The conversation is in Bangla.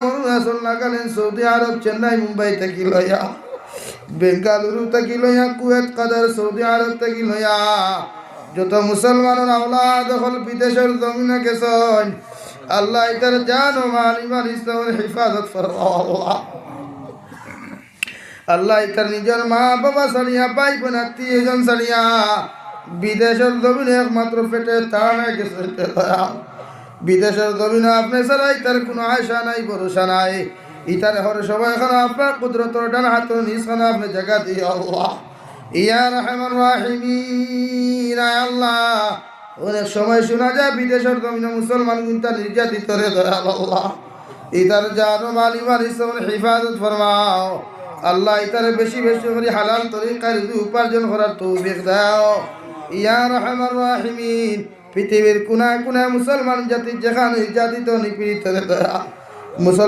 চলাকালীন সৌদি আরব চেন্নাই মুম্বাই থেকে লইয়া বেঙ্গালুরু থেকে লইয়া কুয়েত কাতার সৌদি আরব থেকে লইয়া যত মুসলমানের আওলাদ হল বিদেশের জমিনে গেছেন আল্লাহ ইতার জান ও মাল ইমান ইসলামের হিফাজত ফরমাও আল্লাহ। আল্লাহ ইতার নিজের মা বাবা ছাড়িয়া ভাই বোন আত্মীয়জন ছাড়িয়া বিদেশের জমিনে একমাত্র পেটে তাড়ানো গেছে। বিদেশের জমিনে আপনি ছাড়া ইতার কোনো আশা নাই ভরসা নাই। ইতার হর সবাই এখানে আপনার কুদরতর ডান হাত নিজ আপনি জায়গা দিয়ে আল্লাহ ইয়া রহমান রাহিমিন আল্লাহ। অনেক সময় শোনা যায় বিদেশের জমিনে মুসলমান কিন্তু নির্যাতিত রে দয়াল আল্লাহ। ইতার জানো মালি মাল ইসলামের হিফাজত ফরমাও আল্লাহ। ইতারে বেশি বেশি করে হালাল তরিকায় উপার্জন করার তৌফিক দাও ইয়া রহমান রাহিমিন। পৃথিবীর কোনায় কোনায় মুসলমান জাতি যেখানে নির্যাতিত নিপীড়িত রে দয়া মুসলমান